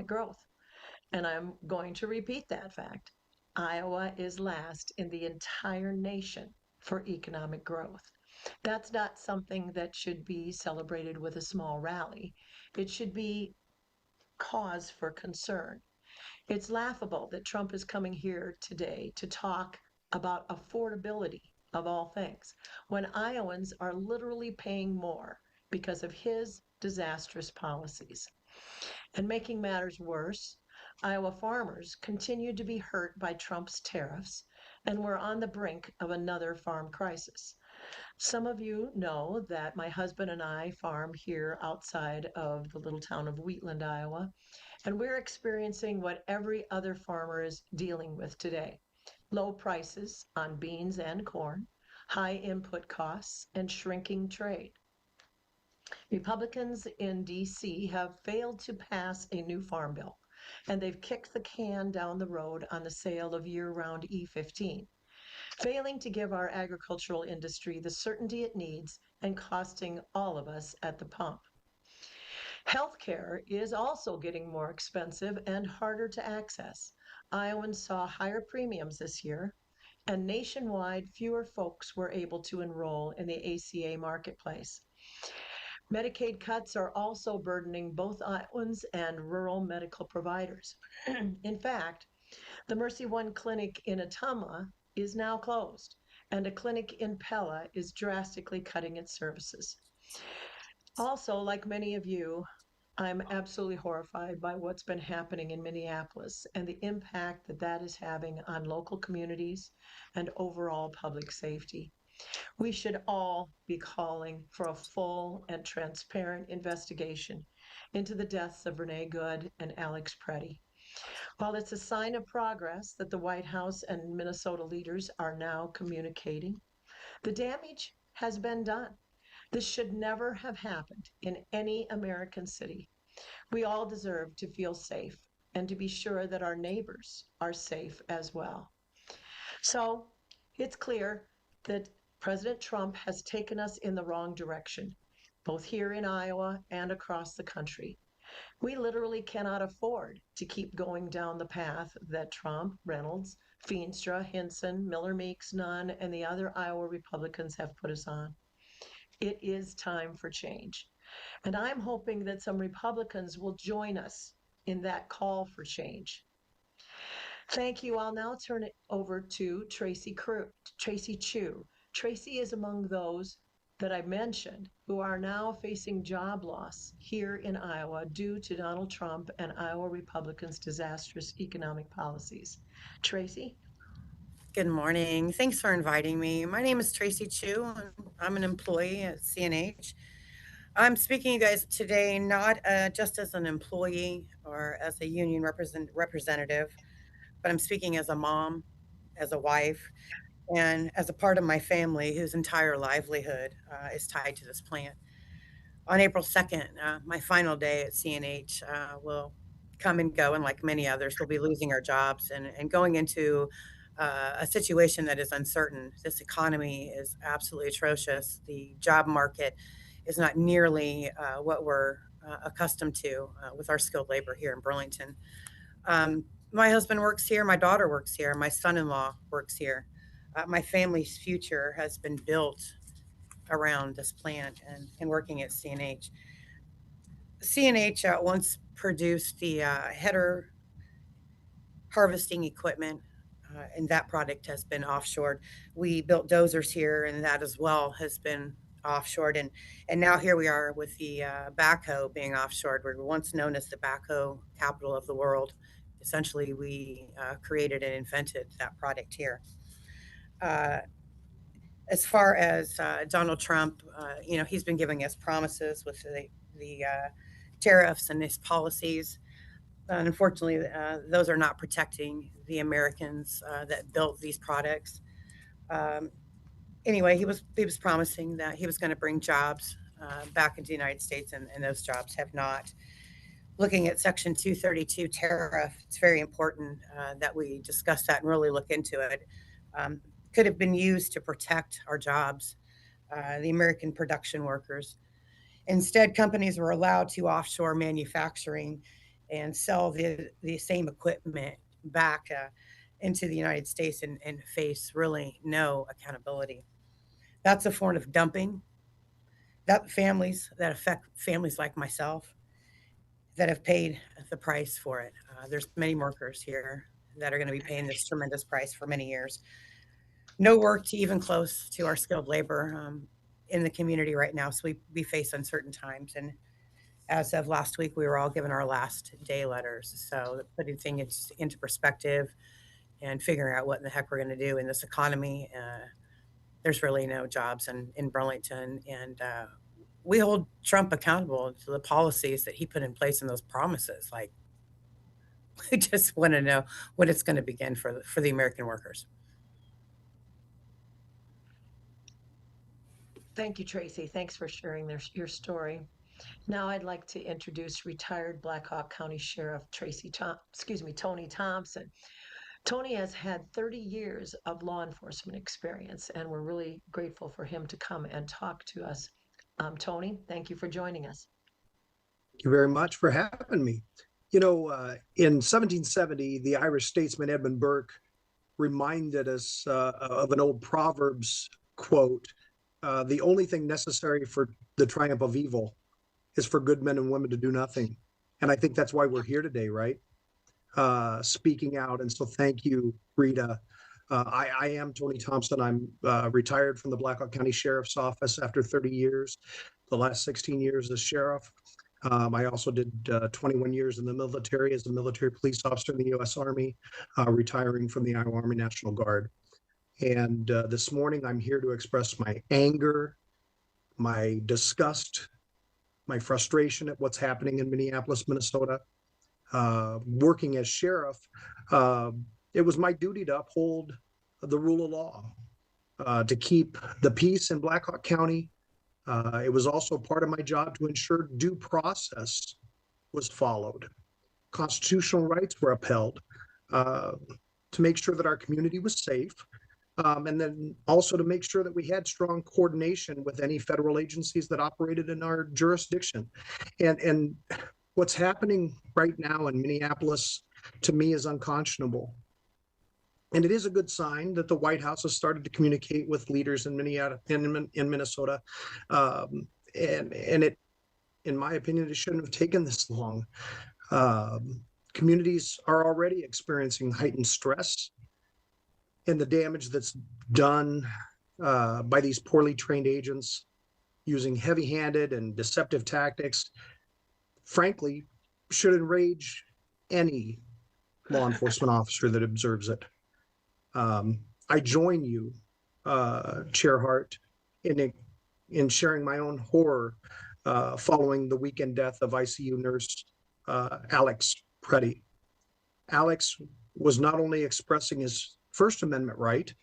growth. And I'm going to repeat that fact. Iowa is last in the entire nation for economic growth. That's not something that should be celebrated with a small rally. It should be cause for concern. It's laughable that Trump is coming here today to talk about affordability of all things, when Iowans are literally paying more because of his disastrous policies. And making matters worse, Iowa farmers continue to be hurt by Trump's tariffs, and we're on the brink of another farm crisis. Some of you know that my husband and I farm here outside of the little town of Wheatland, Iowa, and we're experiencing what every other farmer is dealing with today: low prices on beans and corn, high input costs, and shrinking trade. Republicans in DC have failed to pass a new farm bill, and they've kicked the can down the road on the sale of year round E15, failing to give our agricultural industry the certainty it needs and costing all of us at the pump. Healthcare is also getting more expensive and harder to access. Iowans saw higher premiums this year, and nationwide, fewer folks were able to enroll in the ACA marketplace. Medicaid cuts are also burdening both Iowans and rural medical providers. In fact, the Mercy One clinic in Ottumwa is now closed, and a clinic in Pella is drastically cutting its services. Also, like many of you, I'm absolutely horrified by what's been happening in Minneapolis and the impact that that is having on local communities and overall public safety. We should all be calling for a full and transparent investigation into the deaths of Renee Good and Alex Preddy. While it's a sign of progress that the White House and Minnesota leaders are now communicating, the damage has been done. This should never have happened in any American city. We all deserve to feel safe and to be sure that our neighbors are safe as well. So it's clear that President Trump has taken us in the wrong direction, both here in Iowa and across the country. We literally cannot afford to keep going down the path that Trump, Reynolds, Feenstra, Hinson, Miller Meeks, Nunn, and the other Iowa Republicans have put us on. It is time for change. And I'm hoping that some Republicans will join us in that call for change. Thank you. I'll now turn it over to Tracy Chu. Tracy is among those that I mentioned who are now facing job loss here in Iowa due to Donald Trump and Iowa Republicans' disastrous economic policies. Tracy? Good morning. Thanks for inviting me. My name is Tracy Chu, and I'm an employee at CNH. I'm speaking to you guys today not just as an employee or as a union representative, but I'm speaking as a mom, as a wife, and as a part of my family whose entire livelihood is tied to this plant. On April 2nd, my final day at CNH will come and go, and like many others, we'll be losing our jobs and going into a situation that is uncertain. This economy is absolutely atrocious. The job market is not nearly what we're accustomed to with our skilled labor here in Burlington. My husband works here, my daughter works here, my son in law works here. My family's future has been built around this plant and working at CNH. CNH once produced the header harvesting equipment, and that product has been offshored. We built dozers here, and that as well has been offshored. And now here we are with the backhoe being offshored. We were once known as the backhoe capital of the world. Essentially, we created and invented that product here. Uh, as far as Donald Trump, he's been giving us promises with the tariffs and his policies. Unfortunately, those are not protecting the Americans that built these products. Um, anyway, he was promising that he was going to bring jobs back into the United States, and those jobs have not. Looking at Section 232 tariff, it's very important that we discuss that and really look into it. Um, could have been used to protect our jobs, the American production workers. Instead, companies were allowed to offshore manufacturing, and sell the same equipment back into the United States and face really no accountability. That's a form of dumping that affect families like myself that have paid the price for it. There's many workers here that are going to be paying this tremendous price for many years. No work to even close to our skilled labor in the community right now. So we face uncertain times. And as of last week, we were all given our last day letters. So putting things into perspective and figuring out what in the heck we're going to do in this economy. There's really no jobs in Burlington. And we hold Trump accountable to the policies that he put in place and those promises. Like, we just want to know when it's going to begin for the American workers. Thank you, Tracy. Thanks for sharing your story. Now I'd like to introduce retired Black Hawk County Sheriff Tony Thompson. Tony has had 30 years of law enforcement experience, and we're really grateful for him to come and talk to us. Tony, thank you for joining us. Thank you very much for having me. You know, in 1770, the Irish statesman Edmund Burke reminded us of an old Proverbs quote, the only thing necessary for the triumph of evil is for good men and women to do nothing. And I think that's why we're here today, right? Speaking out. And so thank you, Rita. I am Tony Thompson. I'm retired from the Black Hawk County Sheriff's Office after 30 years, the last 16 years as sheriff. I also did 21 years in the military as a military police officer in the U.S. Army, retiring from the Iowa Army National Guard. And this morning, I'm here to express my anger, my disgust, my frustration at what's happening in Minneapolis, Minnesota. Working as sheriff, it was my duty to uphold the rule of law, to keep the peace in Black Hawk County. It was also part of my job to ensure due process was followed, constitutional rights were upheld, to make sure that our community was safe, and then also to make sure that we had strong coordination with any federal agencies that operated in our jurisdiction. And what's happening right now in Minneapolis, to me, is unconscionable. And it is a good sign that the White House has started to communicate with leaders in Minnesota. And it, in my opinion, it shouldn't have taken this long. Communities are already experiencing heightened stress, and the damage that's done by these poorly trained agents using heavy-handed and deceptive tactics, frankly, should enrage any law enforcement officer that observes it. I join you, Chair Hart, in sharing my own horror following the weekend death of ICU nurse Alex Preddy. Alex was not only expressing his First Amendment right,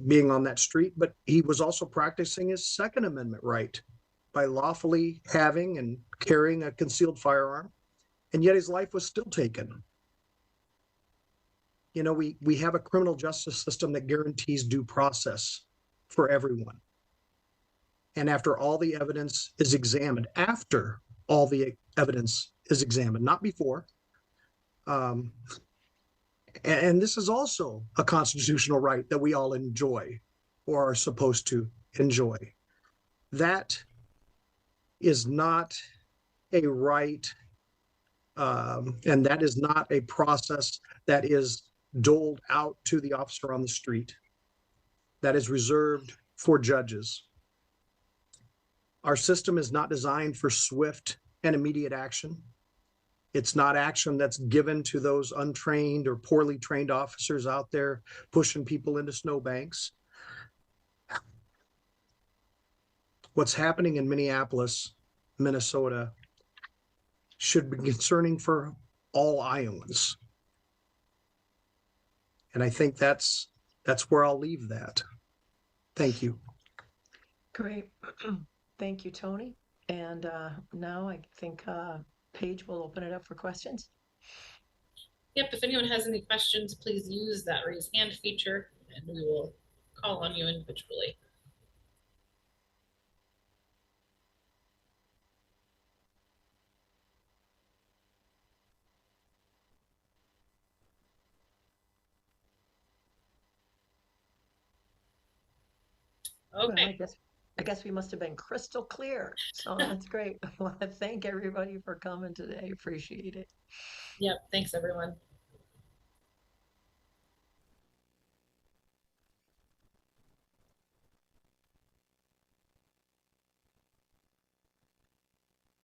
being on that street, but he was also practicing his Second Amendment right by lawfully having and carrying a concealed firearm, and yet his life was still taken. You know, we have a criminal justice system that guarantees due process for everyone. And after all the evidence is examined, not before. And this is also a constitutional right that we all enjoy or are supposed to enjoy. That is not a right, and that is not a process that is doled out to the officer on the street. That is reserved for judges. Our system is not designed for swift and immediate action. It's not action that's given to those untrained or poorly trained officers out there pushing people into snowbanks. What's happening in Minneapolis, Minnesota, should be concerning for all Iowans. And I think that's where I'll leave that. Thank you. Great. Thank you, Tony. And now I think Paige will open it up for questions. Yep, if anyone has any questions, please use that raise hand feature and we will call on you individually. Well, Okay, I guess we must have been crystal clear. So that's great. I want to thank everybody for coming today. Appreciate it. yep, thanks everyone.